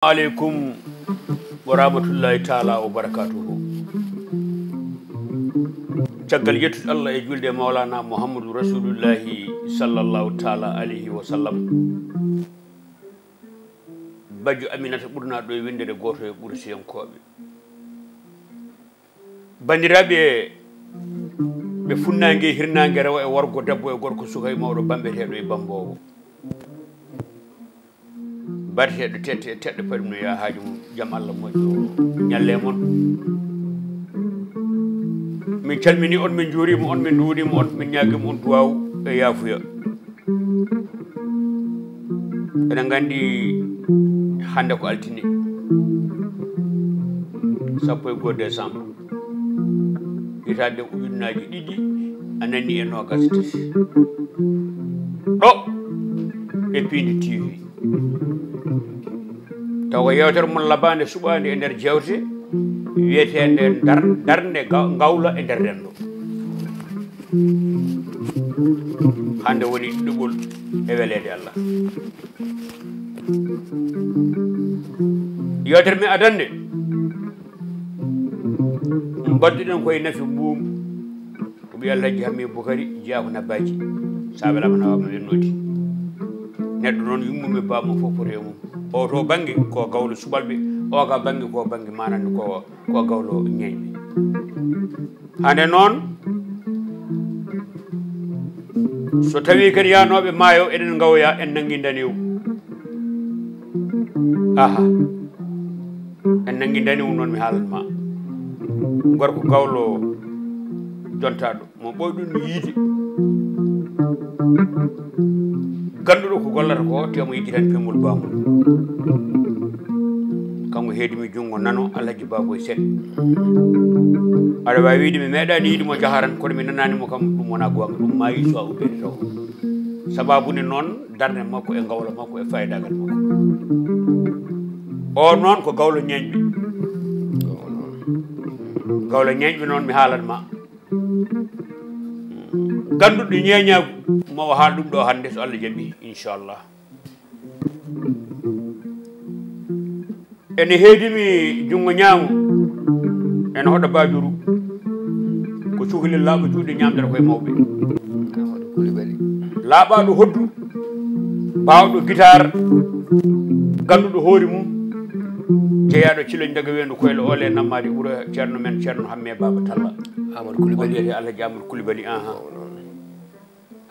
عليكم ورحمة الله تعالى وبركاته. تقل يتس الله يجول دي مولانا محمد رسول الله صلى الله تعالى عليه وسلم. بجو أمينة برنا دوي ويند دي غوتو برسي ينكوبي. بندرابي بفنانجي هرنانجي روا ورغو دبو غوركو سوغاي مورو بامبيتي دوي بامبو. barke do tedde padum ya haaju jam Allah mojo nyalle mon min calmini on min jurima on min duudima on min ñaagima on duwaw e yaafuya enen gandi hande ko altini sappo e 1 décembre hitande ujunnaji ɗiɗi anani e nogas tati ɗo e Pindi TV tawa yewtere mon labande suɓande e nder jewte wiyetende darde gawla e nder rendo hande woni ɗuɓol e welede Allah yewtere mi adande badduɗen koye nafi mbuum ko ɓiya Alhaji Hammi Boukary jeeya ko nabbaji sa welama nawama wennodi neɗɗo noon yummumi bamum fof poto e mum o to banggue ko gawlo suɓalɓe o ka banggue ko banggue manande ko gawlo ñeñɓe hande noon so tawi kadi yanoɓe maayo eɗen gawoya en nangui danewu aha en nangui danewu noon mi haalanma gorko gawlo jontaɗo mo ɓoyɗum no yiide ganduɗo ko gollata ko temo yejjitani pengol bamum kanko heedimi jungo nano Alhaji Baboy Seck aɗa wawi wiide mi meeɗani yiidimo jaharan kono mi nananimo kam ɗum wona gonga ɗum maayi so a uddede taw sababude noon darde makko e gawla makko e fayidagal makko o noon ko gawlo ñeñɓe gawlo ñeñɓe noon mi haalanma ganduɗo ñeñagu mawo haal ɗum ɗo hande so Allah jaaɓi inchallah ene heedimi jungo ñaamu ene hoɗa bajuru ko cukalel laaɓa juuɗe ñamdata koye mawɓe laaɓaɗo hoddu bawɗo guitare ganduɗo hoori mum jeeyaɗo ciloñ daga wendu koyle ole nammade ɓuura ceerno men ceerno Hamme Baba Talla Amadou Coulibaly wiyete Alhaji Amadou Coulibaly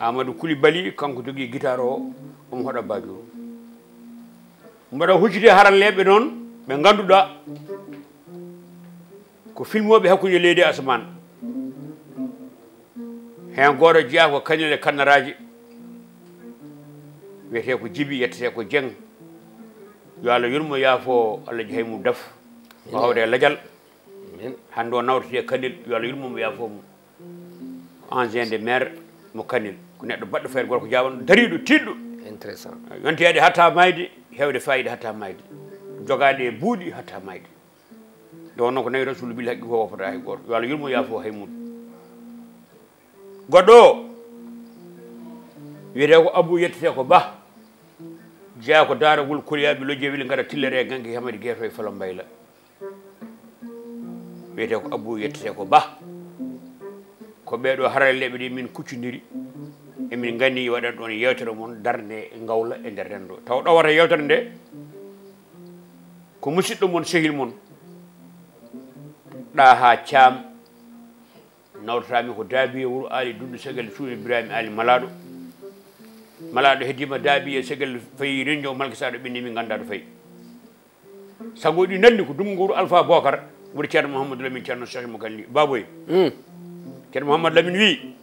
Amadou Coulibaly kanko jogui guitare o omo hoɗa bajuru mbaɗa huccide haralleɓe noon ɓe ganduɗa ko filmoɓe hakkude leydi asman hen goto jeeya ko kañum e kannaraji wiyete ko Djiby yettete ko Dieng yo Allah yurmo yaafo Alhaji Haymou Daf mo hawde ladial hande o nawtete Kanel yo Allah yurmomo yaafomo ancien de maire mo Kanel ko neɗɗo baɗɗo fayde gorko jaɓano dariɗo tiɗɗo intéressant yontede hatta mayde hewde fayida hatta mayde jogade e buuɗi hatta mayde nde wonno ko nawi Rasul bil haqqi ko wopata hay goto yo Allah yurmo yaafo Haymou goɗɗo o wiyete ko Abou yettete ko Ba jeeya ko Daragol Koliyaɓe lojje wili gara tillere gangue Hamadi Gueto e Falo Mbayla wiyete ko Abou yettete ko Ba ko ɓeɗo haralleɓe ɗi min kuccodiri emin gandi waɗan ɗon yewtere moon darde gawla e nder rendo taw ɗowata yewtere nde ko musidɗo moon sehil moon ɗaha Thiam nawtatami ko Daabiye Wuro Ali Dundu Segal Suudu Ibrahima Ali Malaɗo heddima Daabiye Segal fayi rendio malkisaɗo ɓinni min ganda ɗo fayi sago ɗi nandi ko Dumguru Alpha Bocar wuri ceerno Mouhamadou Lamine ceerno Cheikh mo Galli Baboy ceerno Mouhamadou Lamine wi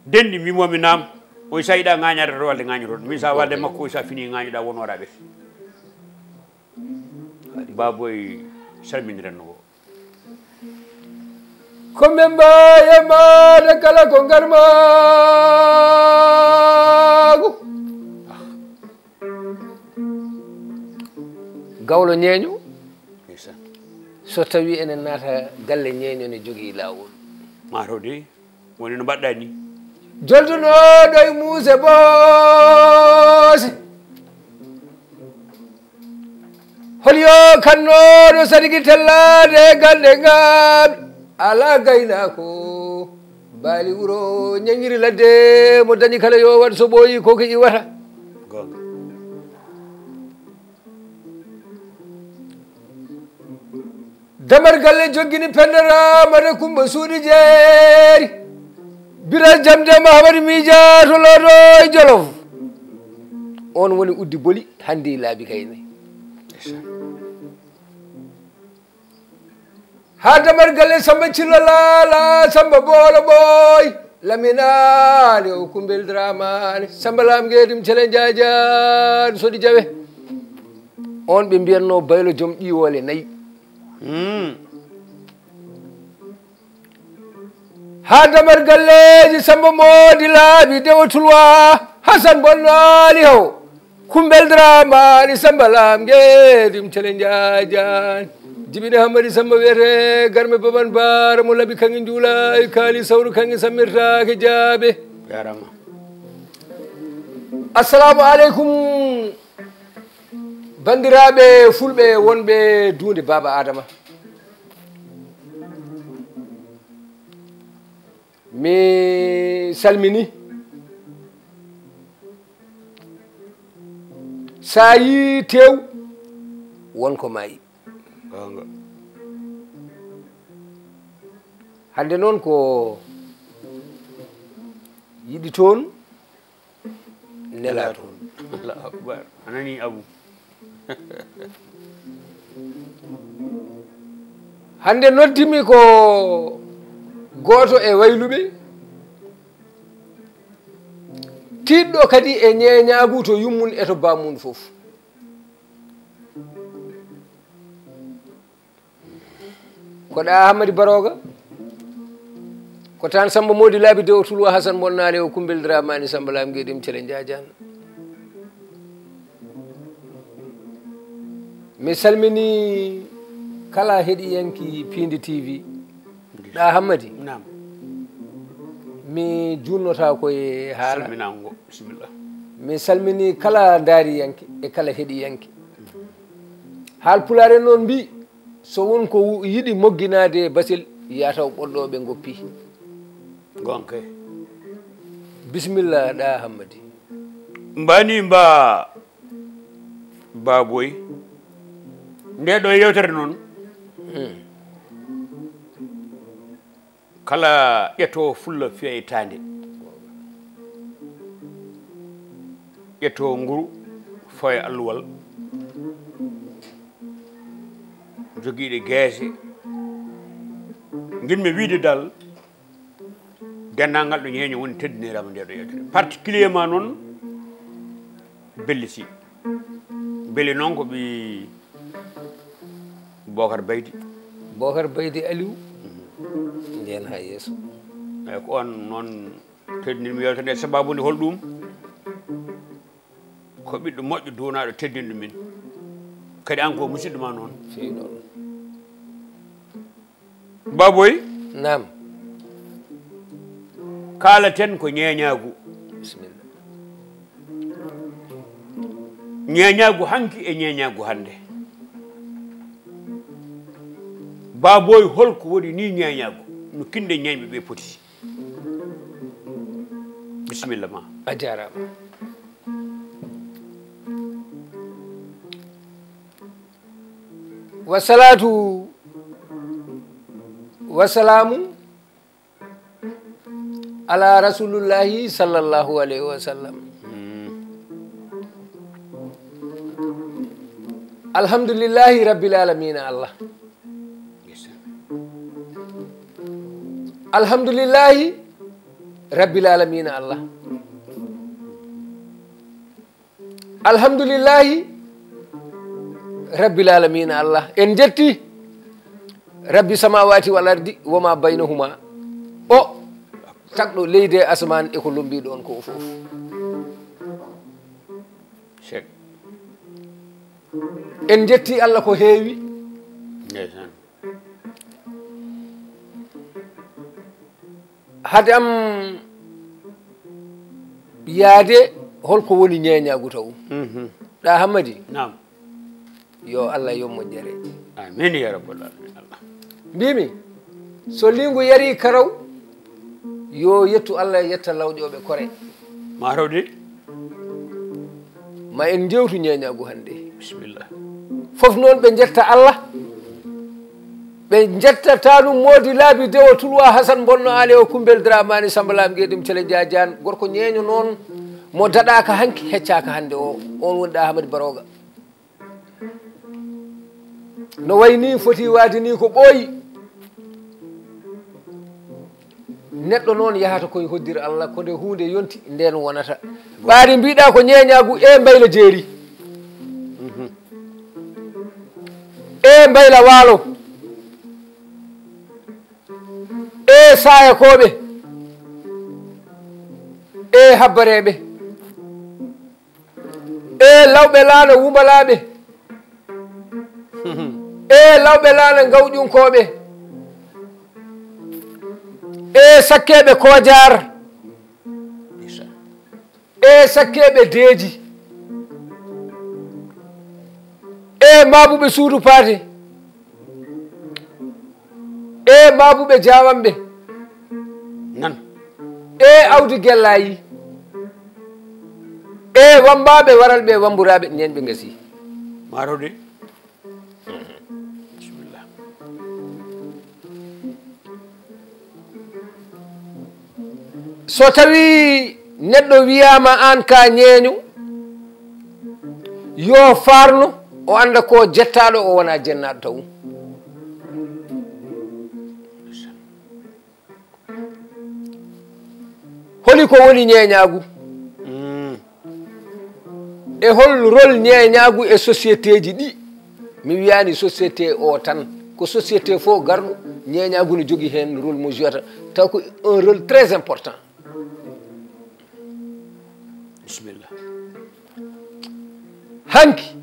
dendi mbimomi naam oy sa yiɗa ŋañade to walde ŋañotoɗo min sa walde makko oy sa fini ŋañoɗa wonora ɓete Baboy salminirenno ko komɓe mbayemade kala ko garmago gawlo ñeeño so tawi enen naata galle ñeeño ne jogui lawol mataw de woni no mbaɗɗa ni joltunoɗo e muuse boose holyo kannoɗo sadiki tellade galɗe ngam ala gaynako baali wuro ñañiri ladde mo dañi kala yo waɗ so ɓooyi koko iwata damar galle joggini pendaramade kumba suuɗi jeeri biral jamde mahamadi miijato loɗo e jolof on woni uddi boli hande laabi kayne ha damar galle samba cillo laala samba boolo ɓooy laminani o kumbel dramane samba lamguedim cele jajani soɗi jawe on ɓe mbiyatno baylo joom ƴiwole nayyi ha damar galleji samba moodi laaɓi dewo tulwa hasan bonnali haw kumbel dramani samba lamguedim cele jajani jibine hammadi samba wiyete garme baban bara mo laaɓi kange juula e kaali sawru kange sammirtake jaaɓe jarama assalamu aleykum bandiraɓe fulɓe wonɓe duunde baba adama mi salmini sa yi tew wonko mayi hande noon ko yiɗi toon nela toon allahu akbar anani abou hande noddimi ko goto e wayluɓe tiɗɗo kadi e ñeñagu to yummun e to bammun foof koɗa hamadi baroga ko tan samba modi laabi dewo tulwa hasan bonnali o kumbel dramani samba lamgueɗim cele jajana mi salmini kala heeɗiyanki Pindi TV ɗa hammadi nam mi junnota koye haala salminango bisimillah mi salmini kala daariyanke e kala heeɗiyanke haal pulare noon mbi so wonko yiɗi mogginade basil yataw ɓolɗoɓe goppi gonke bisimilla ɗa hammadi mbani mba baboy nde ɗo yewtere noon kala ƴetto fulla fiya e tande ƴetto nguru foye alluwal joguiɗe gueese guinmi wiide dal dennangal ɗo ñeeño woni teddinirama nde ɗo yewtere particulièrement noon belliti beeli noon ko ɓi Bocar Baydi Aliou nden ha yeeso eyyi ko on noon teddinirmi yewtere nde sababude holɗum ko ɓiɗɗo moƴƴo duwanaɗo teddinɗo min kadi an ko musidɗo ma noon fewi noon baboy nam kaalaten ko ñeñagu bisimilla ñeñagu hanki e ñeñagu hande baboy holko woni ni ñeñagu no kinde ñeñɓe ɓe poti bisimilla ma a jarama wasalatu wasalamu ala rasulullahi sallallahu alayhi wa sallam alhamdulillahi rabbil alamina allah alhamdulillahi rabbil alamina allah alhamdulillahi rabbil alamina allah en jetti rabbi samawati wal ardi wama baynahuma o takɗo leydi e asman eko lombiɗo on ko foof en jetti allah ko heewi hade am yaade holko woni ñeñagu taw ɗa hammadi nam yo Allah yo moƴƴere amin ya rabbal alamin Allah mbimi so lingu yari karaw yo yettu Allah yetta lawƴoɓe kore marawde ma en jewtu ñeñagu hande bisimillah fof noon ɓe jetta Allah ɓe jettata ɗum moodi laabi dewo tulwa Hasan Bonno Ali o Kumbel Dramani Samba Lam Gueɗim Thile Diadiane gorko ñeeño noon mo daɗaka hanki heccaka hande o on woni ɗa Hamadi Baroga no wayni foti waade ni ko ɓooyi neɗɗo noon yahata koye hoddir Allah ko nde hunde yonti nden wonata ɓaari mbiɗa ko ñeeñagu e mbayla jeeri e mbayla waalo e sayakoɓe e habbareɓe e lawɓe laana wumalaɓe e lawɓe laana gawƴunkoɓe e sakkeɓe kojar e sakkeɓe deeji e mabuɓe suudu paate e mabuɓe jawanɓe nan e awdi gellayi e wambaɓe waral ɓe wamburaɓe ñen ɓe gasi marawde bisimillah so tawi neɗɗo wiyama an ka ñeeño yo farno o anda ko jettaɗo o wona jennaɗo taw holi ko woni ñeeñagu e hol rôle ñeeñagu e société ji ɗi mi wiyani société o tan ko société fof garɗo ñeeñagu ne jogui hen rôle mo jouata taw ko un rôle très important bisimillah hanki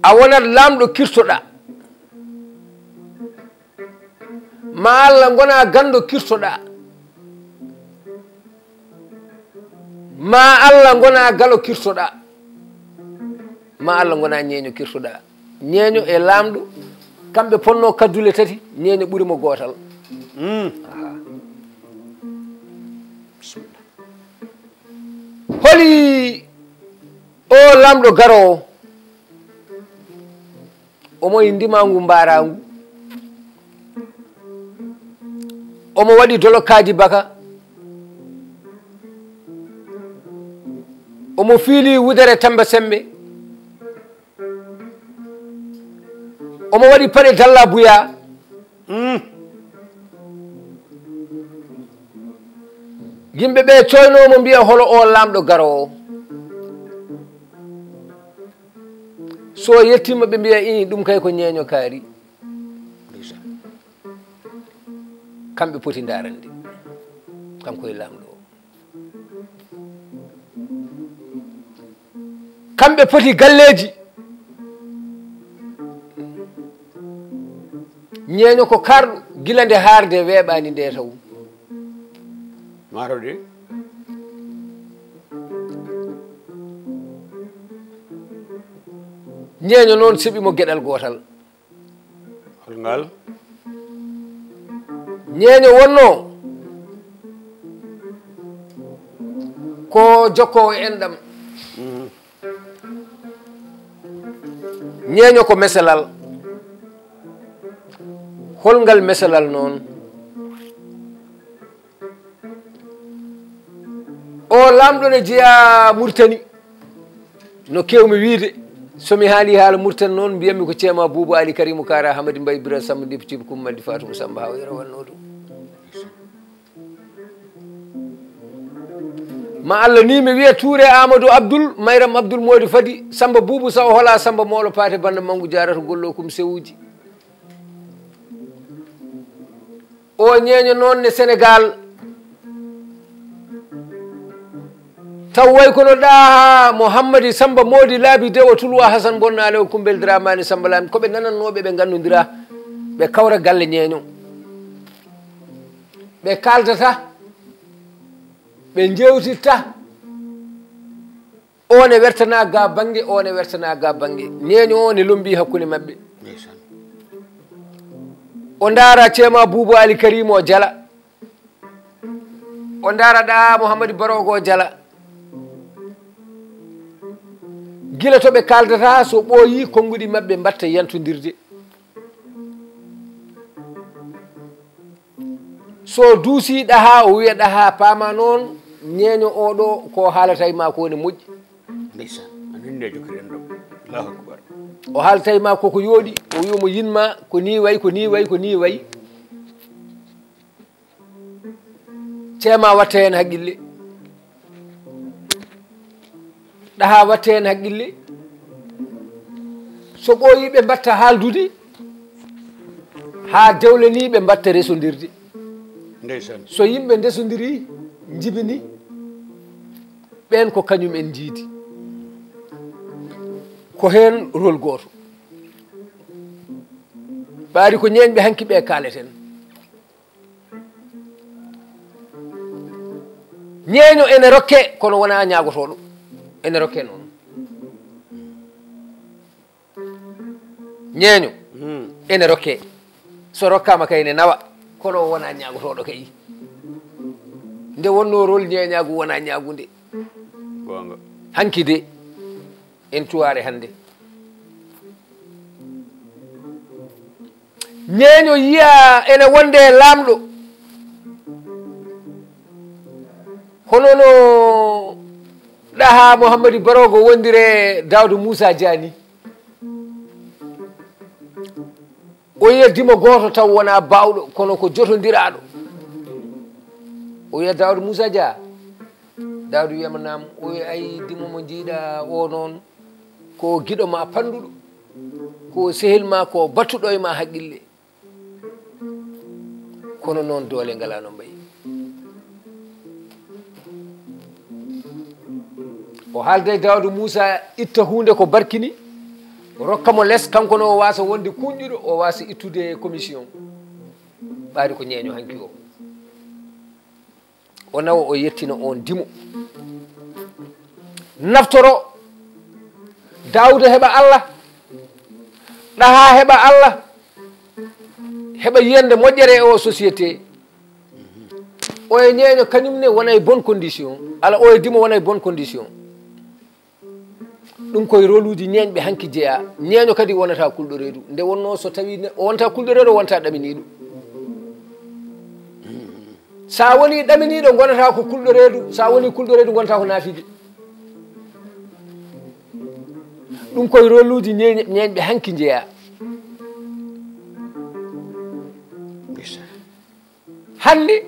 a wonat lamɗo kirtoɗa ma Allah gona ganɗo kirtoɗa ma Allah gona galo kirtoɗa ma Allah gona ñeeño kirtoɗa ñeeño e lamɗo kamɓe ponno kaddule tati ñeeño ɓuurimo gotal holi o lamɗo garowo omo e ndimangu mbaragu omo waɗi dolokaji baka omo fiili wudere Tamba Sembe omo waɗi paɗe Dalla Buya yimɓe ɓe coynomo mbiya holo o lamɗo garowo so yettima ɓe mbiya i ɗum kay ko ñeeño kaari kamɓe poti darande kanko e lamɗo o kamɓe poti galleji ñeeño ko karɗo gila nde haarde weeɓani nde taw marawde ñeeño noon seɓimo gueɗal gotal holngal ñeeño wonno ko jokkowo enɗam ñeeño ko meselal holngal meselal noon o lamɗo ne jeeya Mauritanie no kewmi wiide somi haali haala Mauritanie noon mbiyatmi ko ceema Boubou Ali Karimou Kara Hamadi Mbaye Bira Samba Diptiba Coummaldi Fatou Samba Hawyara wanno ɗum ma Allah ni mi wiya Touré Amadou Abdoul Mayram Abdoul Mody Fadi Samba Boubou Saw hola Samba Mawlo Paate Banda Mangu Jarata gollo kum sewuji o ñeeño noon ne Sénégal taw way kono ɗa Mouhammadi Samba Mody laabi dewo tulwa Hasan Bonno Ali o Kumbel Dramani Samba Lam koɓe nanannoɓe ɓe gandodira ɓe kawra galle ñeeño ɓe kaldata ɓe jewtitta one wertana ga bange one wertana ga bange ñeño o ne lombi hakkunde mabɓe o ndaara ceema Boubou Ali Karim o jala o ndaaraɗa Mouhamadou Barogo o jala gila to ɓe kaldata so ɓooyi konnguɗi maɓɓe mbatta yantodirde so duusi ɗaha o wiya ɗaha paama noon ñeeño oɗo ko haalata e ma ko ne moƴƴi ndeysan aninde jokiren ɗo Allahu akbar o haalata e ma koko yooɗi o wiyomo yinma ko ni wayi ko ni wayi ko ni wayi ceema watta hen haqqille ɗaha watta hen haqqille so ɓooyi ɓe mbatta haaldude ha dewleni ɓe mbatta resodirde ndeysan so yimɓe ndesodiri jibini ɓen ko kañum en jiidi ko hen rôle goto ɓaari ko ñeñɓe hanki ɓe kaleten ñeeño ene rokke kono wona ñagotoɗo ene rokke noon ñeeño ene rokke so rokkama kay ne nawa kono wona ñagotoɗo kay nde wonno rôle ñeñagu wona ñagude gonga hanki de en cuware hande ñeeño yiya ene wonde lamɗo hono no ɗaha Mouhamadou Barogo wondire Daoudou Moussa Diani o yeddimo goto taw wona bawɗo kono ko jotodiraɗo o wiya Daoudou Moussa Dia Daoudou wiyama nam o wi ay dimo mo jiiɗa o noon ko guiɗo ma panduɗo ko sehil ma ko battuɗo e ma haqqille kono noon doole ngalano mbayi o haalde Daoudou Moussa itta hunde ko barkini rokkamo less kanko no o wasa wonde kuñƴuɗo o wasa ittude commission ɓaari ko ñeeño hanki o nawa o yettina on dimo naftoro Daouda heɓa Allah ɗaha heɓa Allah heɓa yiyande moƴƴere e o société o e ñeeño kañum ne wona e bonne condition ala o e dimo wona e bonne condition ɗum koye rôle uji ñeeñɓe hanki jeeya ñeeño kadi wonata kulɗo reedu nde wonno so tawi o wonta kulɗo reedu o wonta ɗaminiɗo sa woni ɗaminiɗo gonata ko kulɗo reedu sa woni kulɗo reedu gonta ko naafide ɗum koye rôle uji ñeeñɓe hanki jeeya hande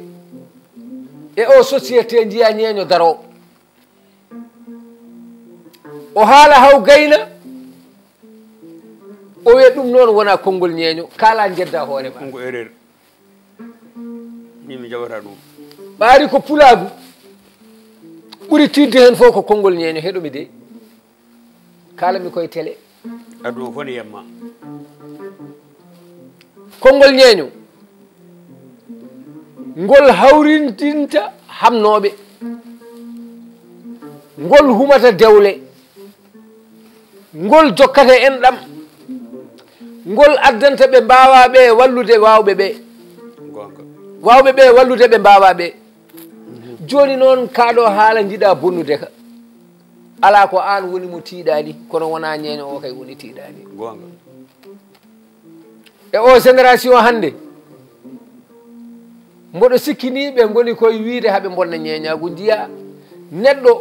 e o société jiya ñeeño daro o haala haw gayna o wiya ɗum noon wona konngol ñeeño kala jedda hoore ma kongo erreur ni mi jawata ɗum ɓaari ko pulagu ɓuri tidde hen fof ko konngol ñeeño heɗomi de kalami koye télé aduna fof ne yemma konngol ñeeño ngol hawrindinta hamnoɓe ngol humata dewle ngol jokkata enɗam ngol addanta ɓe mbawaɓe wallude wawɓe ɓe gonga wawɓe ɓe wallude ɓe mbawaɓe joni noon kaɗo haala jiiɗa bonnude ka ala ko an woni mo tiiɗani kono wona ñeeño o kay woni tiiɗani gonga e o génération hande mboɗo sikkini ɓe goni koye wiide haɓe bonna ñeeñagu jiya neɗɗo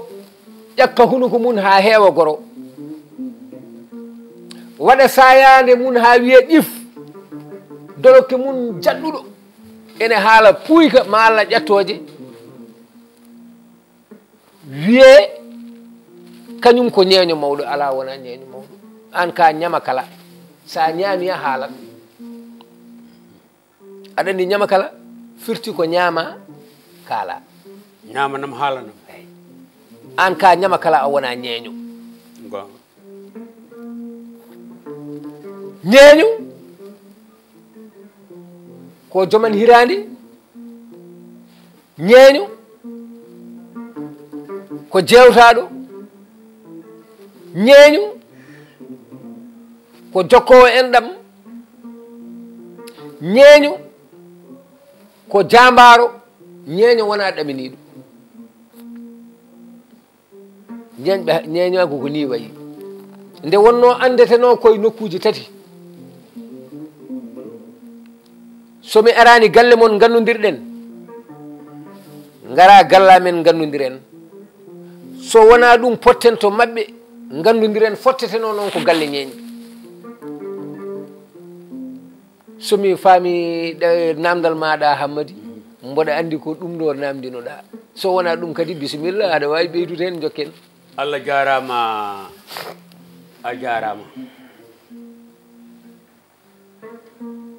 ƴakka hunuko mum ha heewa goro waɗa sayande mum ha wiye ƴif dolokke mum jaɗɗuɗo ene haala puyka ma Allah ƴettoje wiye kañum ko ñeeño mawɗo ala wona ñeeño mawɗo an ka ñama kala sa ñaami a haalat aɗa andi ñama kala firti ko ñaama kaala ñamanam haalanam an ka ñama kala a wona ñeeño gonga ñeeño ko joman hirande ñeeño ko jewtaɗo ñeeñu ko jokkowo enɗam ñeeñu ko jambaro ñeeño wona ɗaminiɗo ñeeñoago ko ni wayi nde wonno andeteno koye nokkuji tati somi arani galle moon gannodirɗen gara galla men gannodiren so wona ɗum potten to mabɓe gannodiren fotteteno noon ko galle ñeeñi somi faami namdal maɗa Hammady mboɗa andi ko ɗum ɗo namdinoɗa so wona ɗum kadi bisimilla aɗa wawi ɓeydude hen jokken Allah jarama a jarama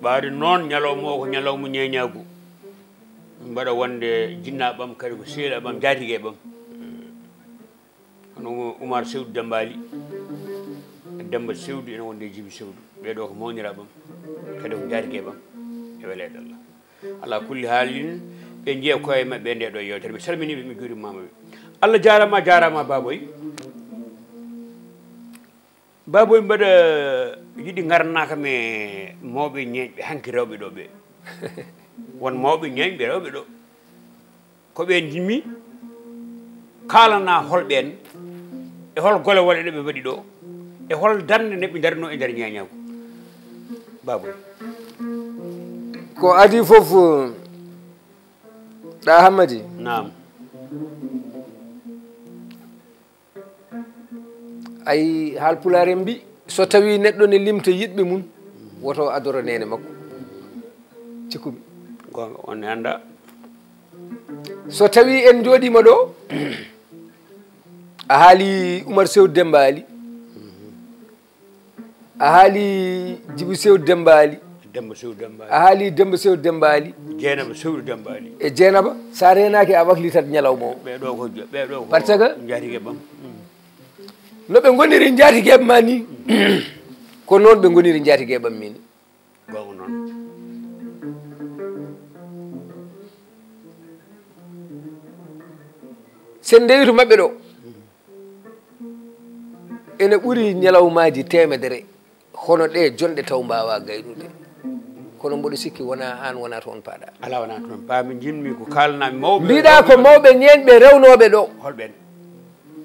ɓaade noon ñalawma o ko ñalawma ñeeñagu mbaɗa wonde jinnaɓam kadi ko seeɗaɓam jaatigue ɓam hono Oumar Sewdu Dembali Demba Sewdu ene wonde Djiby Sewdu ɓeɗo ko mawniraɓam kadi ko jaatigue ɓam e welede Allah ala kulli haalin ɓe jiiya koye mabɓe nde ɗo yewtere mi salminiɓe mi juurimamaɓe Allah jarama jarama Baboy Baboy mbaɗa yiɗi garnaka me mawɓe ñeeñɓe hanki rewɓe ɗo ɓe won mawɓe ñeeñɓe rewɓe ɗo ko ɓen jimmi kalana holɓen e hol gole wole ɗe ɓe mbaɗi ɗo e hol darde nde ɓe darno e nder ñeeñagu Baboy ko adi foof ɗa Hammady nam ay haalpulaar en mbi so tawi neɗɗo ne limta yiɗɓe mum woto adora nene makko cikkumi gonga on anda so tawi en jooɗima ɗo a haali Oumar Sewdu Dembali a haali Djiby Sewdu Dembali Demba Sewdu Dembali a haali Demba Sewdu Dembali Dieynaba Sewdu Dembali e Dieynaba sa renaki a waklitat ñalawma o ɓeɗo ko par ce que jaatigue ɓam no ɓe goniri jaatigueɓe ma ni ko noon ɓe goniri jaatigueɓam min gonga noon sen ndewi to mabɓe ɗo ene ɓuuri ñalawmaji temedere hono ɗe jonɗe taw mbawa gaynude kono mboɗo sikki wona an wona toon paaɗa ala wona toon paami jinmi ko kalnami mawɓe mbiɗa ko mawɓe ñeeñɓe rewnoɓe ɗo holɓen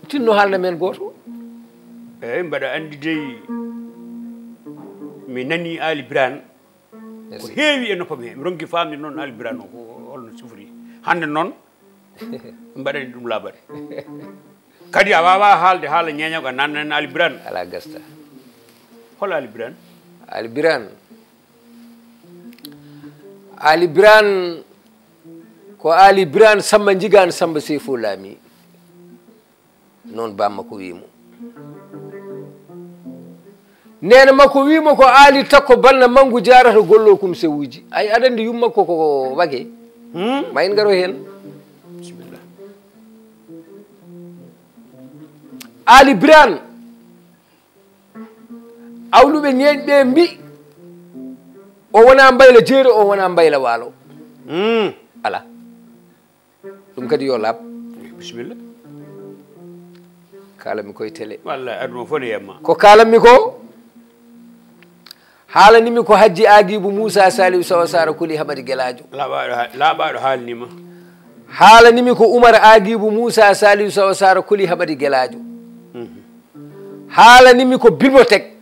tinno haalna men goto eyyi mbaɗa andi dey mi nani Ali Birane ko heewi e noppam he mi ronki famde noon Ali Birane o ko holno sifori hande noon mbaɗani ɗum laaɓade kadi a wawa haalde haala ñeeñago a nannan Ali Birane ala gasta hol Ali Birane Ali Birane Ali Birane ko Ali Birane Samba Jigane Samba Seyfo Laami noon bamma ko wimo nena makko wimo ko Ali takko balna mangu jarata gollo kum sewuji ay aɗa andi yummakko ko wage ma en garo hen bisimillah Ali Birane awluɓe ñeeñɓe mbi o wona mbayla jeeri o wona mbayla waalo ala ɗum kadi yo laaɓ bisimillah kalanmi koye télé wallahi aduna fof ne yemma ko kalanmi ko haalanimi ko Hadji Agibou Moussa Saliou Sow Sara Kuli Hamady Gueladio laaɓaɗo haalanima haalanimi ko Oumar Agibou Moussa Saliou Sow Sara Kuli Hamady Gueladio haalanimi ko bibliothèque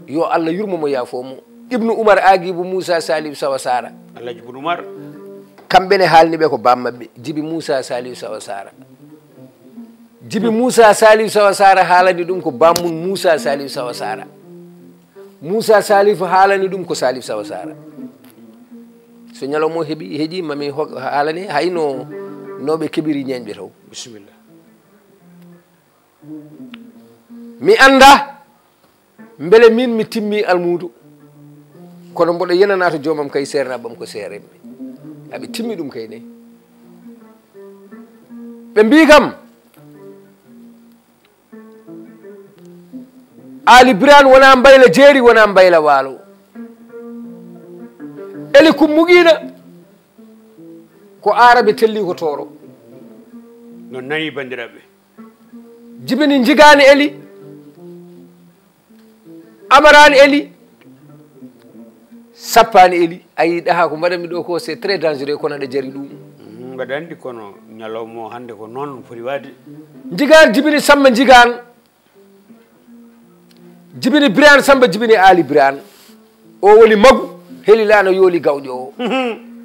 yo Allah yurmomo yaafomo Ibnu Oumar Agibou Moussa Saliou Sow Sara Alhaji Ibnu Oumar kamɓene haalniɓe ko bammaɓe Djiby Moussa Saliou Sow Sara Djiby Moussa Saliou Sow Sara haalani ɗum ko bammum Moussa Saliou Sow Sara Moussa Salif haalani ɗum ko Salif Sow Sara so ñalawmo heeɗi mami haalane hayno noɓe keɓiri ñeñɓe taw bisimillah mi anda beele min mi timmi almudu kono mboɗo yenana to joomam kay sernaɓam ko seremɓe aɓe timmi ɗum kay nayi ɓe mbi kam Ali Birane wona mbayla jeeri wona mbayla waalo eli kummugiina ko arabe telli ko tooro non nani bandiraɓe jibini jigani eli amarani eli sappani eli ayi ɗaha ko mbaɗanmi ɗo ko c'est très dangereux kono aɗa jari ɗum mbaɗa andi kono ñalawmo hande ko noon foti waade jigan jibini Samba jigan jibini Birane Samba jibini Ali Birane o woni magu helilano yooli gawƴo o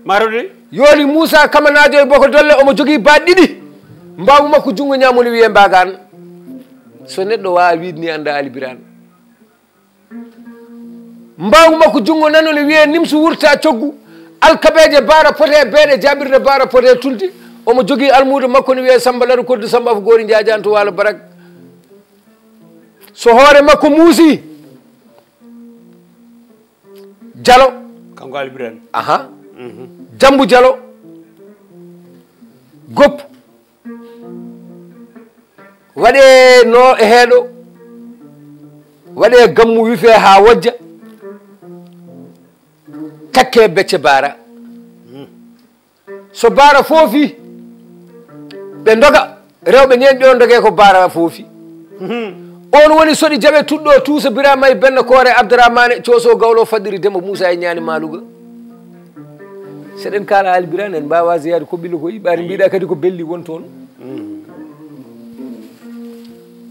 marode yooli Moussa Kamanajo e Boko Dolle omo jogui baɗ ɗiɗi mbawu makko jungo ñamoni wiye mbagan so neɗɗo wawa wiide ni anda Ali Birane mbawu makko jungo nanole wiye nimsu wurta coggu alkabeje bara pote beeɗe jaɓirde bara pote tulde omo jogui almudo makko ne wiye Samba Laru Koddu Samba Afo Gori Njajan to Walo Barak so hoore makko muusi Dialo kanko Ali Birane aha Jambu Dialo goppu waɗe no e heeɗo waɗe gammu wife ha wojja takke becce bara so bara foofi ɓe doga rewɓe ñen ɓe doge ko bara foofi on woni soɗi jaɓe tuɗɗo tuusa Birama e Benna Koore Abdourahmane cooso gawlo faɗɗiri Demba Moussa e ñaani Maluga seɗen kala Ali Birane en mbawa zeyade ko ɓilla koyi ɓaari mbiɗa kadi ko belli won toon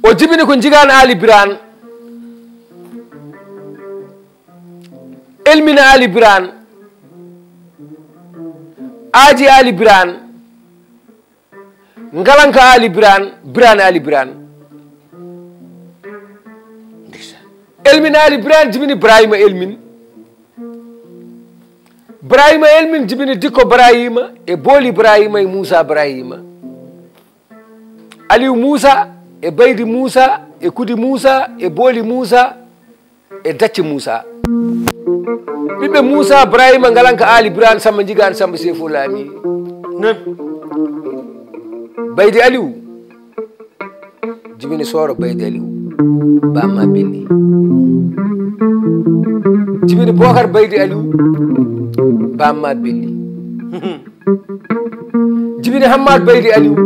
o jibini ko jigani Ali Birane elmina Ali Birane aaji Ali Birane ngalanka Ali Birane Birane Ali Birane elmina Ali Birane jibini Ibrahima elmin Ibrahima elmin jibini Dikko Ibrahima e booli Ibrahima e Moussa Ibrahima Aliou Moussa e Baydi Moussa e Kudi Moussa e booli Moussa e Dacce Moussa ɓiɓɓe Moussa Ibrahima ngalanka Ali Birane Samba jigani Samba Sefo Laami non Baydi Aliou jibini Soro Baydi Aliou bamma belli jibini Bokar Baydi Aliou bamma belli jibini Hammad Baydi Aliou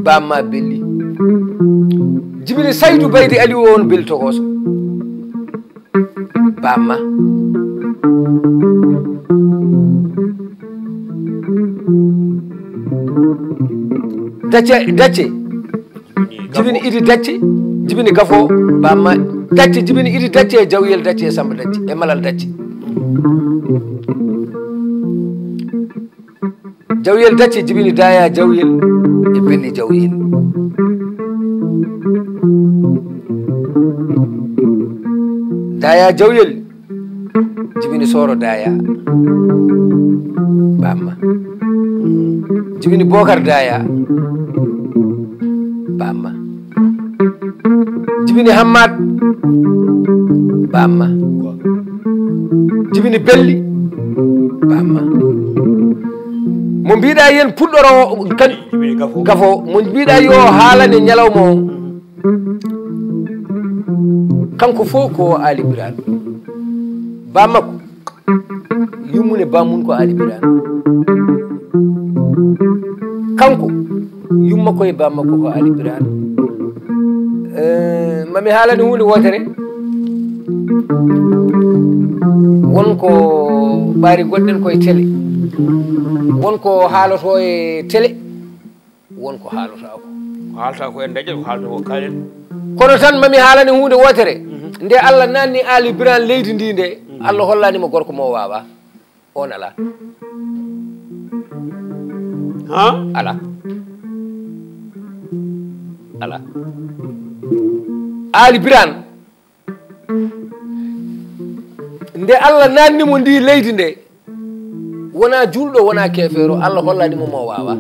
bamma belli jibini Saydou Baydi Aliou on belli togoso bamma Dacce jibini Idi Dacce jibini Gafo bamma Dacce jibini Idi Dacce e Jawyel Dacce e Samba Dacce e Malal Dacce Jawyel Dacce jibini Daya Jawyel e Belli Jawyel Daya Jawyel jibini Soro Daya bamma jibini Bokar Daya bamma jibini Hammad bamma jibini Belli bamma mo mbiɗa yen puɗɗoro Gafo mo mbiɗa yo haalane ñalawma o kanko fof ko Ali Birane bammakko yummune bammun ko Ali Birane kanko yummakko e bammakko ko Ali Birane mami haalani hunde wotere wonko ɓaari goɗɗen koye télé wonko haaloto e télé wonko haalotako ko haalta ko en daƴƴat ko haalta ko kalen kono tan mami haalani hunde wotere nde Allah nanni Ali Birane leydi ndi nde Allah hollanimo gorko mo wawa on ala ala ala Ali Birane nde Allah nannimo ndi leydi nde wona julɗo wona kefeero Allah hollanimo mo wawa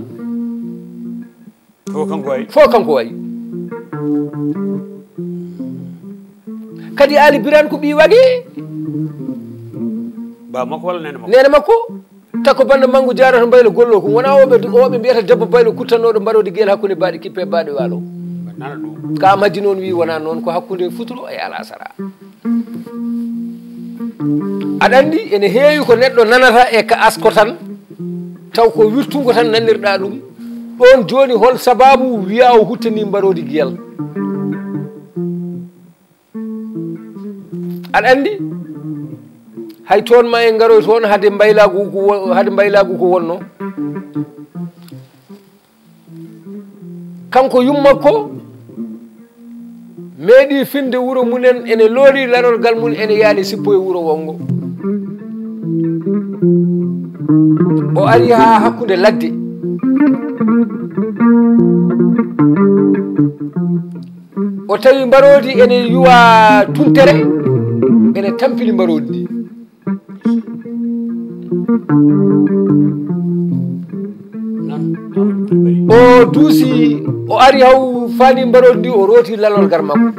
fo kanko wayi kadi Ali Birane ko ɓi wagi ba makko walla nene makko takko bande manggu jarata mbaylo gollo ko wona oɓe mbiyata debbo baylo kuttannoɗo mbaɗode guel hakkude mbaɗi kippe mbaɗi walo ka majji noon wi wona noon ko hakkude futuro e alasara aɗa andi ene heewi ko neɗɗo nanata e ka asko tan taw ko wirtungo tan nannirɗa ɗum ɗo ɗon joni hol sababu wiya o huttani mbarodi giyal aɗa andi hay toon ma en garoy toon hade mbaylagu ko wonno kanko yummakko meeɗi finde wuro munen ene loori larorgal mum ene yaali sippo e wuro wongo o ari ha hakkude ladde o tawi mbarodi ene yuwa tuntere ene tampili mbarodi ndi o duusi o ari haw fani mbarodi ndi o rooti lalolgar makko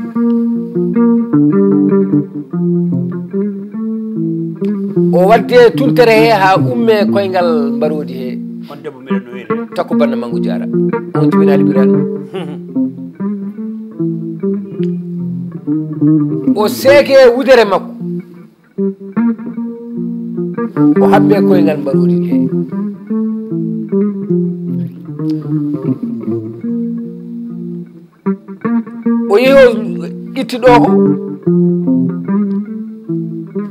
o wadde tuntere he ha umme koyngal mbarodi he on debbo meɗen no weeli takko banna mangu jara on jibinali birani o seeke wudere makko o habbe koyngal mbarodi he o yehi o itti ɗo ko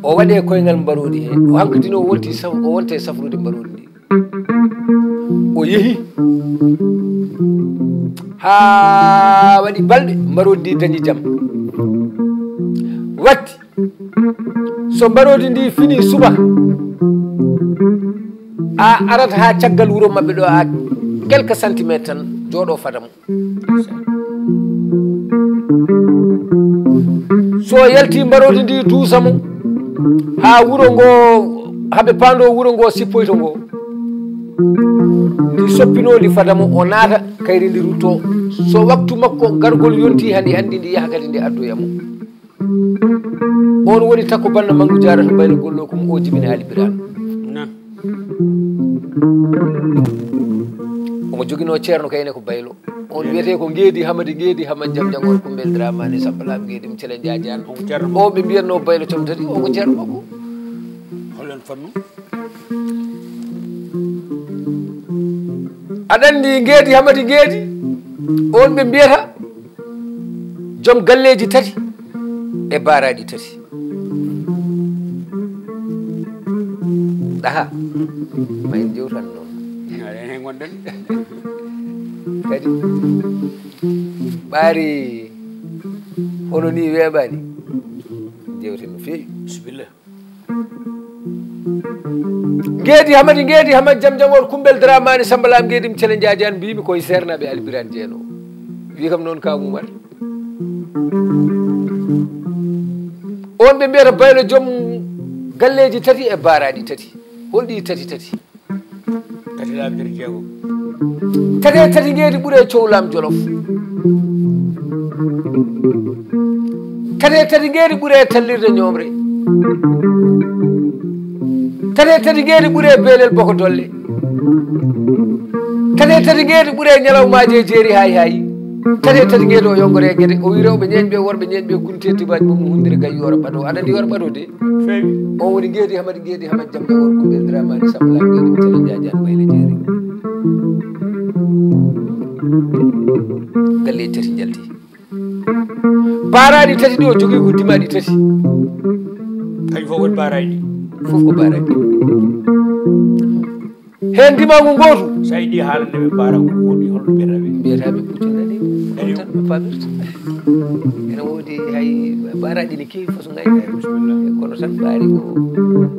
o waɗe koyngal mbarodi he o hankadino o wonte safrude mbarodi ndi o yehi ha waɗi balɗe mbarodi ndi dañi jaam watti so mbarodi ndi fini suba a arata ha caggal wuro mabɓe ɗo a quelques centimétres tan jooɗo fadamo so yalti mbarodi ndi duusamo ha wuro ngo haɓe pando wuro ngo sippoyto ngo ndi soppinodi fadamo o naata kayri ndi rutto so waktu makko gargol yonti hande andi ndi yaha kadi ndi addoyamo on woni takko banna mangu jarata mbaylo gollo ko o jibini Ali Birane omo joguino ceerno kayne ko baylo on wiyete ko Ngeedi Hamadi Jam Jangor Kumbel Dramane Sambalam Ngeedi Mcele Jadiane o ɓe mbiyatno baylo com tati o ko ceerno makko holen fannu aɗa andi Ngeedi Hamadi on ɓe mbiyata joom galleji tati e baraɗi tati ɗaha ma en jewtan noon hen gonɗen kadi ɓaari hono ni weeɓani jewten no feewi bisimilla Ngeedi Hamadi Jam Jangor Kumbel Dramane Sambalam Ngeedi Mcele Jadiane mbimi koye sernaɓe Ali Birane Dieno wi kam noon ka mumata on ɓe mbiyata baylo joom galleji tati e baraɗi tati holɗi tati tati laabi tati jeegom tati Ngeedi ɓuure cowlam Jolof tati Ngeedi ɓuure tallirde ñomre tati Ngeedi ɓuure beelel boko dolle tati Ngeedi ɓuure ñalawmaji e jeeri hayi tati Ngeedi o yongore gueɗe o wi rewɓe ñeñɓe worɓe ñeñɓe gunte tubaji mum hundire gay yoro ɓaɗo aɗa andi yoro ɓaɗo de feewi o woni Ngeedi Hamadi Jam Jangor Kumbel Dramane Sambalam Ngeedi Mcele Jadiane bayle jeeri galle tati jalti baraɗi tati ɗi o jogui ko dimaɗi tati kañum fof woni baraji ɗi fof ko baraɗi hen dimagu gotu sa yiɗi haalandeɓe bara ko woni holno mbiyataɓe puccinani tan ɓe famirta ene wodi hay baraɗi ne kewi façon ngaji kono tan ɓaari ko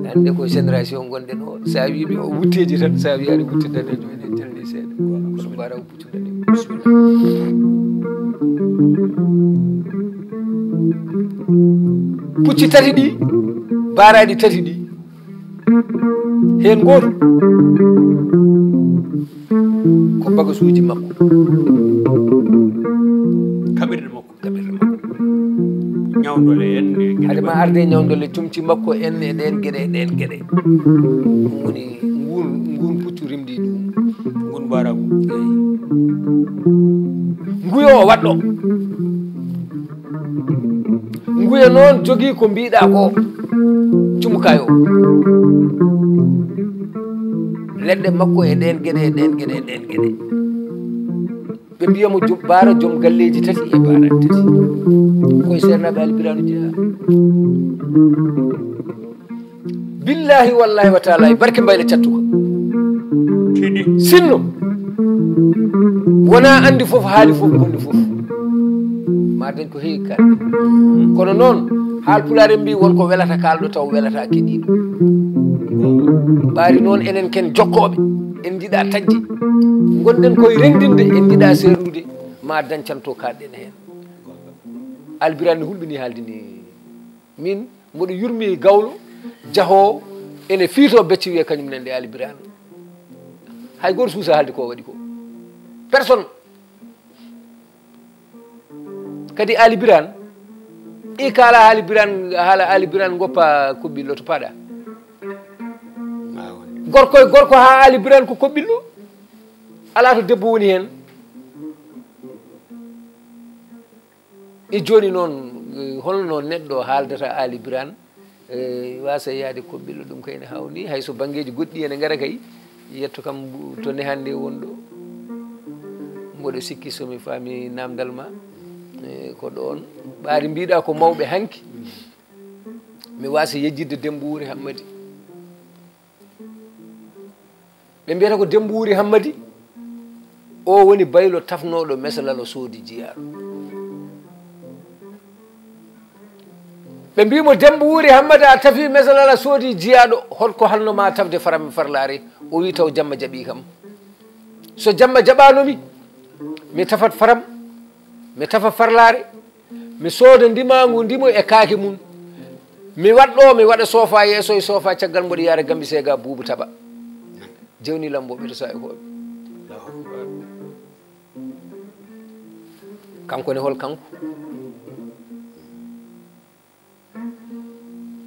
hande ko génération gonɗen o sa wiɓe o wutteji tan sa wi aɗa wuttidane joni jalni seeɗa kono mbara ko puccinani pucci tati ɗi baraɗi tati ɗi hen goto ko bagasuji makko kaɓirɗe makko ñawdole en hade ma arde ñawdole tumti makko en e ɗen gueɗe ɗum woni ngun puccu rimdi ɗum ngun baragu nguyo o waɗɗo nguya noon jogui ko mbiɗa ko cumkayo leɗɗe makko e ɗen gueɗe ɓe mbiyamo baara joom galleji tati e baarani tati koye sernaɓe albiranu jeeya billahi wallahi wa taala e barke mbayle cattuko sinno wona andi foof haali foof gonɗi foof ma dañ ko heewi kalɗe kono noon haalpulaare mbi wonko welata kalɗo taw welata keɗiɗo ɓaari noon enen ken jokkoɓe en jiiɗa tajde gonɗen koye rendinde en jiiɗa sernude ma dancanto kalɗen hen albirane ne hulɓini haalde ni min mboɗo yurmi gawlo jahowo ene fiito becce wiye kañum nande albirane hay goto suusa haalde ko waɗi ko personne kadi albirane i kala haala albirane goppa koɓɓillo to paɗa gorko ha albirane ko koɓɓillo ala to debbo woni hen e joni noon holno neɗɗo haaldata albirane wasa yaade koɓɓillo ɗum kayne hawni hayso banggueji goɗɗi ene gara kay yetto kam to nehande wonɗo mboɗo sikki somi faami namdal ma ko ɗon ɓaari mbiɗa ko mawɓe hanki mi wasa yejjidde Dembo Wuri Hammadi ɓe mbiyata ko Dembo Wuri Hammadi o woni baylo tafnoɗo mesalalo soodi jiyaɗo ɓe mbimo Dembo Wuri Hammadi a tafi mesalala soodi jiyaɗo holko halnoma tafde farami farlare o wi taw jamma jaaɓi kam so jamma jaɓanomi mi tafat faram mi tafa farlare mi sooda ndimagu ndimo e kaake mum mi waɗɗo mi waɗa sofa yeeso e sofa caggal mboɗo yaara gambi seega buubu taɓa jewni lamboɓe to sawi koɓe kanko ne hol kanko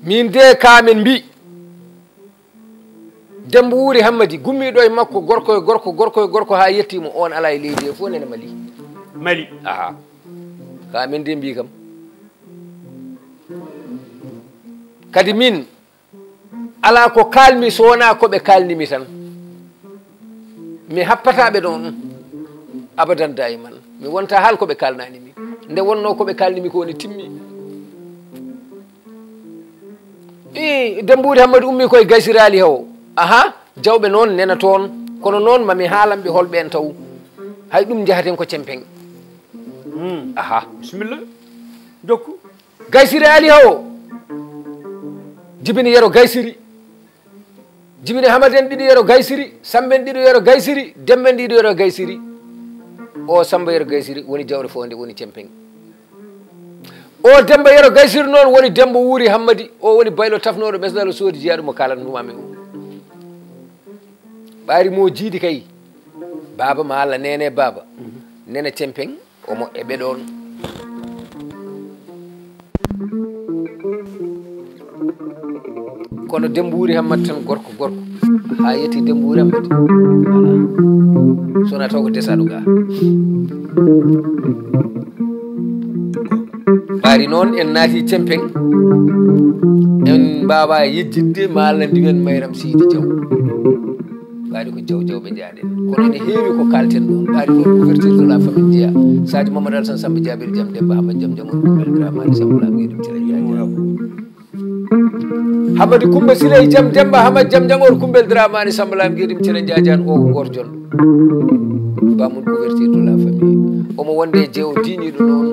min de kamen mbi Dembo Wuri Hammadi gummiɗo e makko gorko ha yettimo on ala e leydi e fof nene mali aha kamen de mbi kam kadi min ala ko kalmi so wona koɓe kalnimi tan mi happataɓe ɗon abadan dayiman mi wonta haal koɓe kalnanimi nde wonno koɓe kalnimi ko woni timmi i Dembo Wuri Hammadi ummi koye gaysirali hewo aha jawɓe noon nena toon kono noon mami haalanɓe holɓen taw hay ɗum jahaten ko cempeng aha bisimilla jokku gaysiri ali hawo jibini yero gaysiri jibini hamaden ɗiɗi yero gaysiri samben ɗiɗi yero gaysiri demben ɗiɗi yero gaysiri o samba yero gaysiri woni jawre fonde woni cempeng o demba yero gaysiri noon woni Dembo Wuri Hammadi o woni baylo tafnoɗo mesdalo soodi jiyaɗo mo kalantumami o ɓaari mo jiidi kay baba ma Allah nene baba nene cempeng omo e ɓeɗon kono Dembo Wuri Hammadi tan gorko ha yetti Dembo Wuri Hammadi sona taw ko desaɗo ga ɓaari noon en naati cempeng en mbawa yejjidde ma Allah ndiwen Mayram Sidi Diaw ɓaari ko jaw ɓe jaaɗen kono ene heewi ko kalten ɗon ɓaari ɗon couverture de la famille jeeya Sadio Mamadou Alassane Samba Diabel Diam Demba Hammadi Diam Diam on ɗumel Dramani Samba Lamgueɗum cere Hammadi Coumba Siley Diam Demba Hammadi Diam Diam on Kumbel Dramani Samba Lamgueɗum cere Diadiane o ko goto jon bamum couverture de la famille omo wonde jeewo diñiɗo noon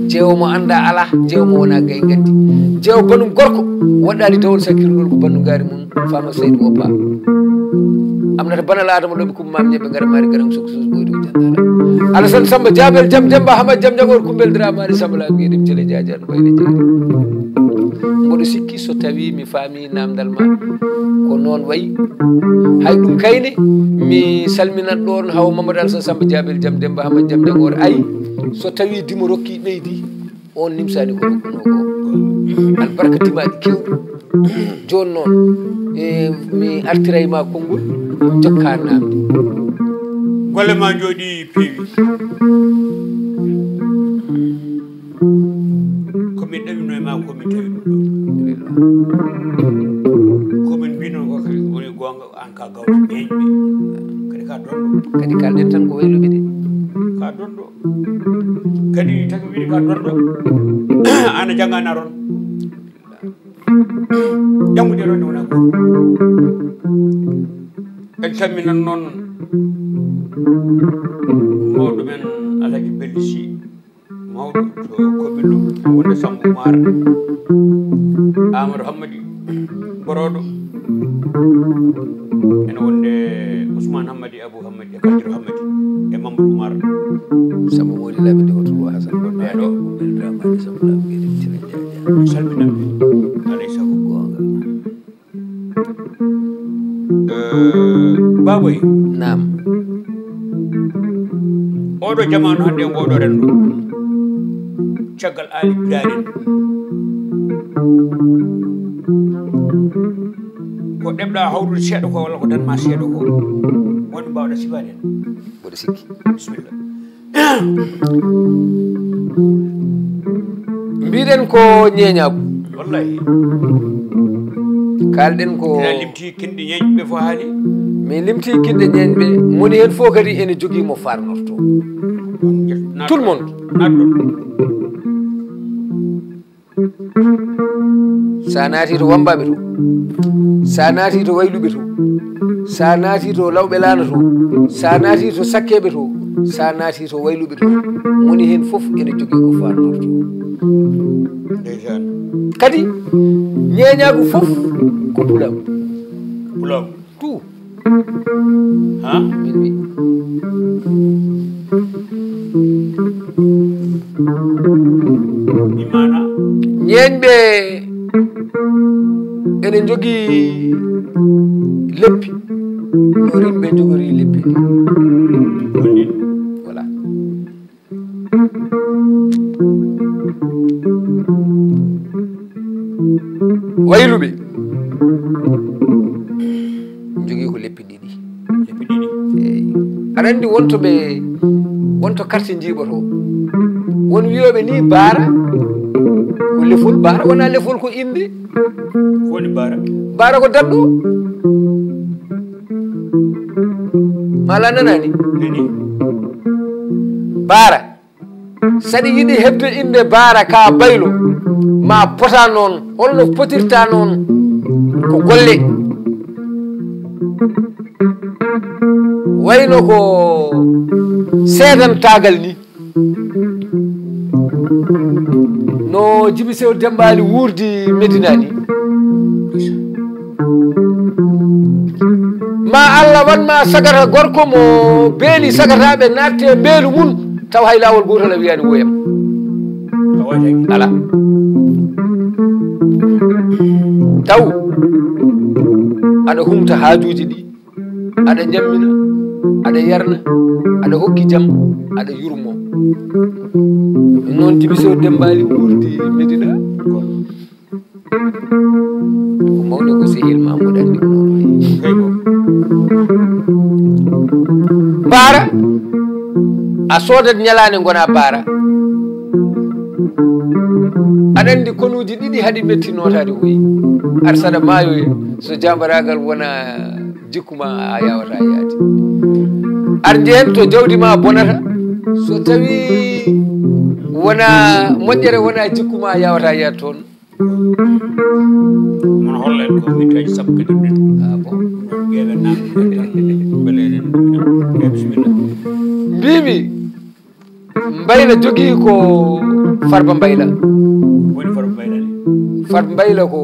jeewo mo anda ala jeewo mo wona gay gandi jeewo banum gorko waɗɗali dawol sakkirgol ko bandu gaari mum fama Seydou Woppa amnata banal adama ɗoɓe kumba mam ñebbe gara mari garam sok sos boydi ko jandala Alassane Samba Diabel Diam Demba Hammadi Diam Diam on Kumbel Dramani Samba Lamgueɗum cele Diadiane bayde jeeri mboɗo sikki so tawi mi faami namdal ma ko noon wayi hay ɗum kayne mi salminat ɗon haw Mamadou Alassane Samba Diabel Diam Demba Hammadi Diam Diam or ayi so tawi dimo rokki ɓeydi on nimsani ko rokkuno ko albarka timaɗi kewɗi joni noon mi artiray ma konngol jokka namde golle ma jooɗi peewi komin ɗawino e ma komin tawi ɗum ɗo komin mbino ko woni gonga an ka gawto ɓeeñɓe kadi ka ɗon kadi kalɗen tan ko wayluɓe de ka donɗo kadi taki wiɗi ka donɗo ana jangana ron jangude ronde wona ko en camminan noon mawɗo men Alaji Belli Sy mawɗo to Kobilo wonde Sambou Mara Amadou Hammadi Boroɗo ene wonde Ousmane Hammadi Abou Hammadi e Kadir Hammadi e Mamadou Oumar Sambou Modi laaɓe dewotolo Hasan Bonno aɗo ɓelɗamade Sambou laaɓe gueɗe tira jaja salminaɓe alay sago gonga Baboy nam oɗo jamanu hande e ngoɗo renndo caggal Ali Birane ko ɗeɓɗa hawrude seeɗa ko walla ko danma seeɗa ko wonde mbawɗa sifade hen mboɗo sikki bisimilla mbiɗen ko ñeñagu wallahi kalɗen ko ina limti kinɗi ñeñɓe fof haali mi limti kinɗe ñeñɓe moni hen fof kadi ene jogui mo farnorto tout le monde natɗo sa naati to wambaɓe to sa naati to wayluɓe to sa naati to lawɓe laana to sa naati to sakkeɓe to sa naati to wayluɓe to moni hen foof ene jogui ko farnorto ndeysaan kadi ñeñagu foof ko pulaw pulaw tout ha min wi mi mana ñeñɓe ene jogui leppi no rimɓe jogori leppi ni gollin voilà wayluɓe jogui ko leppi ɗiɗi leppi ɗiɗi eyyi aɗa andi wonto carte jiiɓoto won wiyoɓe ni baara ko lefol baara wona lefol ko inde ko woni bara baara ko daɗɗo mala nanani nani baara saɗa yiiɗi hebde inde baara ka baylo ma pota noon holno potirta noon ko golle wayno ko seedantagal ni no Djiby Sow Dembali wuurdi Medina ni ma Allah wanma sagata gorko mo beeli sagataɓe natte beelu mum taw hay lawol gotol a wiyani woyam awataki ala taw aɗa humta haajuji ɗi aɗa jammina aɗa yarna aɗa hokki jaam aɗa yurmo noon Djiby Sow Dembali wuurdi Medina ko mawɗo ko sehil Mamoudou andi ko noon wayi kay ko baara a soodat ñalande gona baara aɗa andi konuji ɗiɗi haɗi metti notade hoyi ar saɗa maayoya so jambaragal wona jikkuma a yawata yaade ar jehen to jawdi ma bonata so tawi wona moƴƴere wona jikkuma a yawata yaade toon mon hollen ko mintaji sappo keɗirɗen ah bon ƴeewen namde beleɗen e bisimilla mbimi Mbayla jogui ko Farba Mbayla woni Farba Mbayla ni Farba Mbayla ko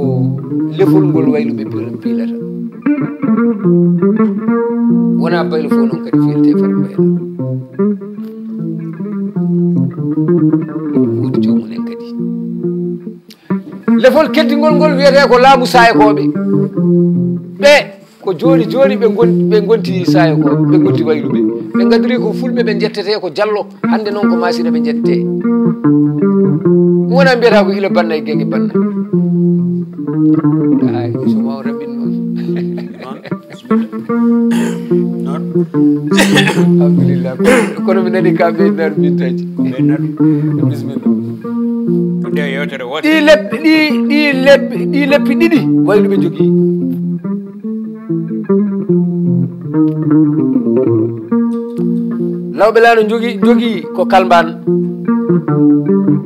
lefol ngol wayluɓe piilata wona baylo fof noon kadi fiirte Farba Mbayla woodi jomumen kadi lefol keddigol ngol wiyete ko laamu sayakoɓe ɓe ko joni joni ɓe gonti sayakoɓe ɓe gonti wayluɓe ɓe gadori ko fulɓe ɓe jettete ko Diallo hande noon ko masina ɓe jettete wona mbiyata ko ila banna e guegue banna ay soma o raɓɓin noon noon bisimilla noon alhamdulillah kono mi nani ka ɓeynaɗo mintaji ɓennaɗo bisimilla to nde yewtere wote ɗi leppi ɗiɗi wayluɓe jogui lawɓe laano jogi ko kalmban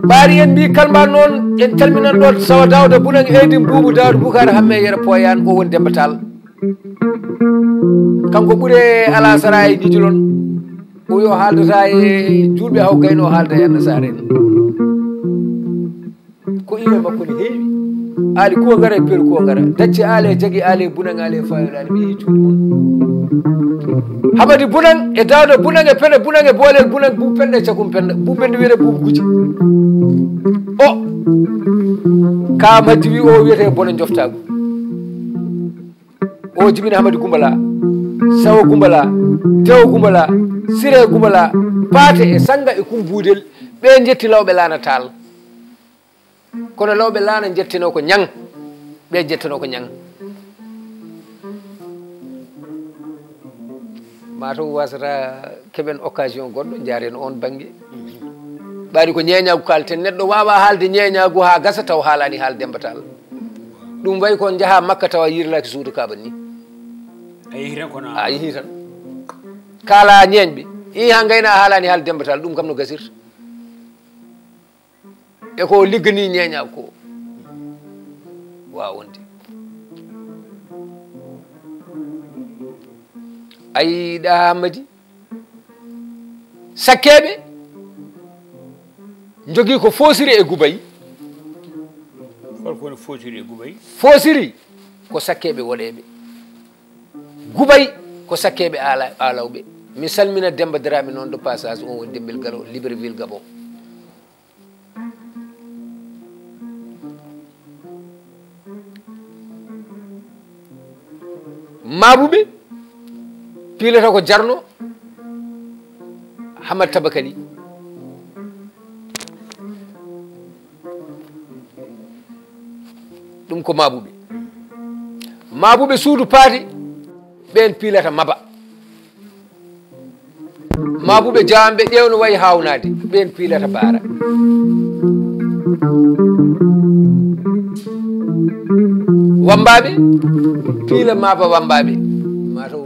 ɓaari en mbi kalmban noon en calminan ɗo sawa dawda bunan eydim buubu dawda bukar hamme yere poyan o woni Demba Tall kanko ɓuure alasara e jijulon o yo haaldata e julɓe haw gayno haalda e annasare en ko ine makko ne heewi aali kuwo ngara e peeru kuwo ngara dacci aale jagui aale bunan aale fayol aale ɓe yehi cuuɗi mon hamadi bunan e dawda bunan e pene bunan e boolel bunan buubu pende cakum penda buubende wiyete buubu guji o ka majji wi o wiyete bone joftagu o jibina Hamadi Gumbala Sawo Gumbala Tewo Gumbala Sire Gumbala Paate e Sanga e Kumbuudel ɓe jetti lawɓe laana Tall kono lawɓe laana jettino ko ñang ɓe jettino ko ñang mataw wasata keɓen occasion goɗɗo jaren on banggue ɓaari ko ñeñagu kalten neɗɗo wawa haalde ñeñagu ha gasa taw haalani haal Demba Tall ɗum wayi ko jaaha Makka tawa yirilaki suudu kaaba ni a yeehi tan kaala ñeeñɓe i ha gayna haalani haal Demba Tall ɗum kam no gasirta e ko liggani ñeñagu ko wawa wonde ayi ɗa Hamadi sakkeɓe jogui ko Fosiri e Gubay holko Fosiri e Gubay Fosiri ko sakkeɓe woɗeɓe Gubay ko sakkeɓe alawɓe mi salmina Demba Dramé noon de passage on woni Dembel Galo Libreville Gabon Mabuɓe pilata ko Jarno Hamad Tabakali ɗum ko Mabuɓe suudu paati ɓen pilata Maba Mabuɓe jawamɓe ƴewno wayi hawnade ɓen pilata Baara Wambaɓe piila Maba Wambaɓe mataw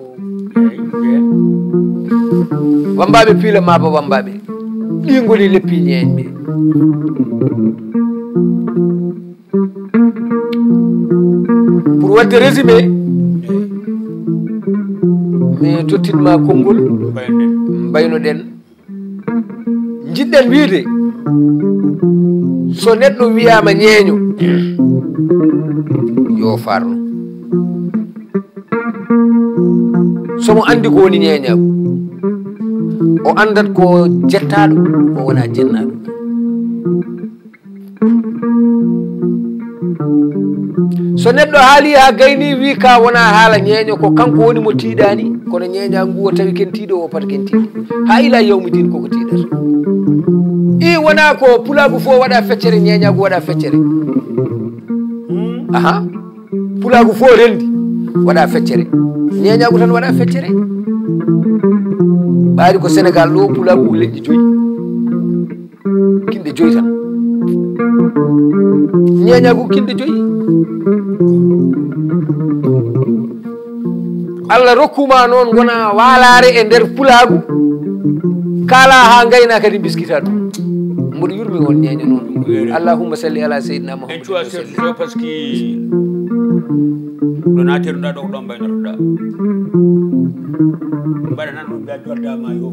Wambaɓe piila Maba Wambaɓe ɗi goni leppi ñeeñɓe pour wadde résumé mi tottinma konngol mbaynoɗen jiɗɗen wiide so neɗɗo wiyama ñeeño yo farno somo andi ko woni ñeeñagu o andat ko jettaɗo o wona jennaɗo so neɗɗo haali ha gayni wi ka wona haala ñeeño ko kanko woni mo tiiɗani kono ñeeñagu ngu o tawi ken tiiɗo o pat ken tiiɗo ha ila yawmidin koko tiiɗata i wona ko pulagu fo waɗa feccere ñeeñagu waɗa feccere aha pulagu fo rendi waɗa feccere ñeeñagu tan waɗa feccere ɓaari ko Sénégal ɗo pulagu leƴƴi 5 kinɗe 5 tan ñeeñagu kinɗe 5 Allah rokkuma noon gona walare e nder pulagu kala ha gayna kadi biskita ɗum mboɗo yurmi on ñeeño noon allahumma salli ala seydina Muhammad en cuwa sertude par ce que ɗo natirɗa ɗo ko ɗon mbaynotoɗa mbaɗa nan ɗum mbiya joddama yo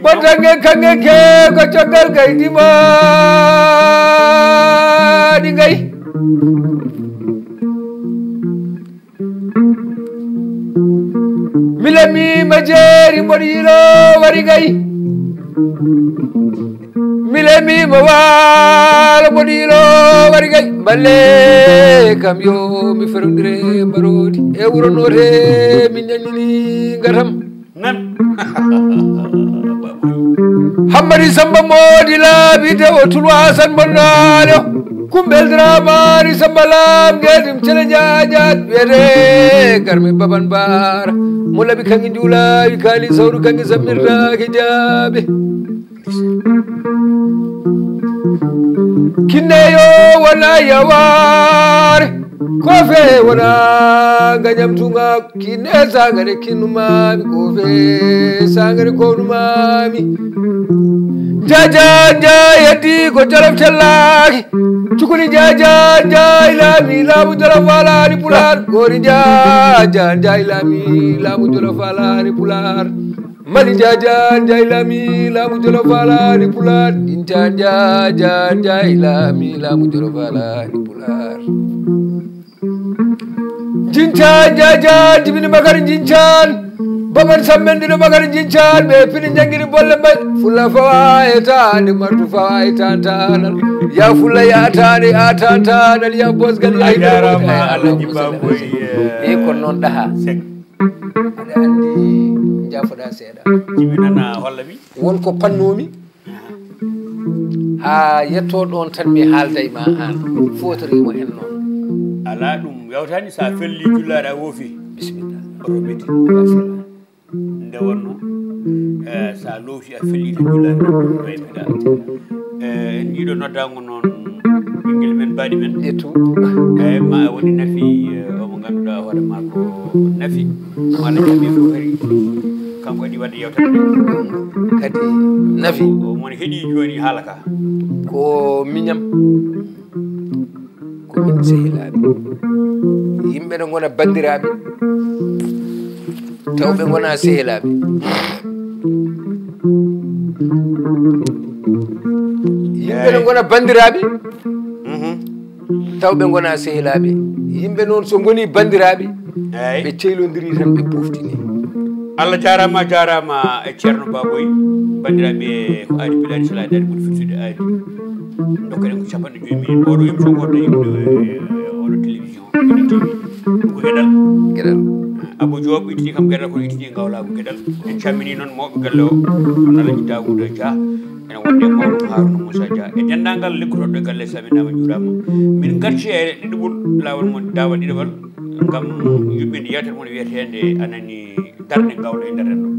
ɓotange kange ke ko coggal gaydima ɗi gay milemima jeeri mboɗo yilo wari gay milemima waalo mboɗo yilo wari gay balle kam yo mi ferondire mbarodi e wuro note min ñañini gatam nan Hamadi Samba Modi laabi dewo tulwasan bonnale kumbel dramani Samba lam gedim cele jajat wiyete garmi baban bara mo laɓi kangi njulawi kaali sawru kangi sammirtake jaaɓe kinneyo wona yaware kofe wona ganyam tunga kine sangare kinumami kofe sangare konumami jaja yadi ko jalab challaki cukuni jaja lami lamu jolof walani pular gori jaja lami lamu jolof walani pular mali jaja lami lamu jolof walani pular inta jaja lami lamu jolof walani pular jincan jaja jibini bakar jincan babar sammendino bakar jincan ɓe pini jangiri bolle mbay fulla fawa etande martu fawa etantanal ya fulla yatande atantanal ya bosgal ya jarama Alaji Baboy e kon noon ɗaha sek aɗa andi jafoɗa seeɗa jibinana holla mi wonko pannomi ha yetto ɗon tan mi haalda e ma an fotorimo en noon ala ɗum yawtani sa felli jullare a woofi bisimilla oto ɓeti nde wonno sa lowti a felli to jullare ɗo e meɗa en jiiɗo noddago noon ɓinguel men mbaɗi men ƴettu eyyi ma woni Nafi omo ganduɗa hoore ma ko Nafi walla jaɓi fof kadi kanko waɗi wadde yewtere nde kadi Nafi mon heeɗi joni haala ka ko miñam ko min sehilaɓe yimɓe ne gona bandiraɓe tawɓe gona sehilaɓe yimɓe ne gona bandiraɓe tawɓe gona sehilaɓe yimɓe noon so goni bandiraɓe eyyi ɓe ceylodiri tan ɓe poftini Allah jarama e Ceerno Baboy bandiraɓe ko aadi piɗaɗi salade aɗa ɓuuri firtude aadi dokkaɗen ko 5 minutes oɗo émission goto yimɓe oɗo télévision ene TV ko gueɗal Abou Diop ittini kam gueɗal kono ittini gawlago gueɗal en cammini noon mawɓe galle o on Alaji Daouda Dia ene wonde mawɗum Harouna Moussa Dia e dendagal liggotoɗo galle saminama juurama min garti e ɗiɗoɓol lawol mon dawal ɗiɗoɓal gam yuɓɓinde yewtere mon wiyetede anani darde gawla e nder renɗo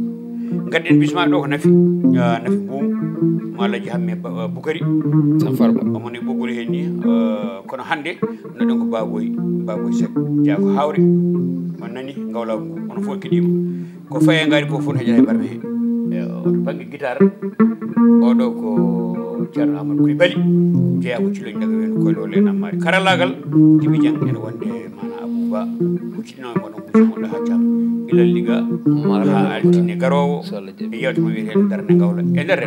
gadden bisma ɗo ko Nafi Boum mo Alaji Hamme Boukari Farba omone ɓoggol hen ni kono hande noɗen ko Baboy Seck jeeya ko hawre on nani gawlago ngu onon fof keeɗima ko faye ngari ko fof heƴata e barme he to banggue guitare oɗo ko Ceerno Amadou Coulibaly jeeya ko ciloñ daga wen koyle o len ammade karallagal Djiby Dieng ene wonde mana Abouba hucciɗinoe moɗon hucci moɗo ha jaam ilal liga ha altine garowo e yewte mo wiyeten darde gawla e nder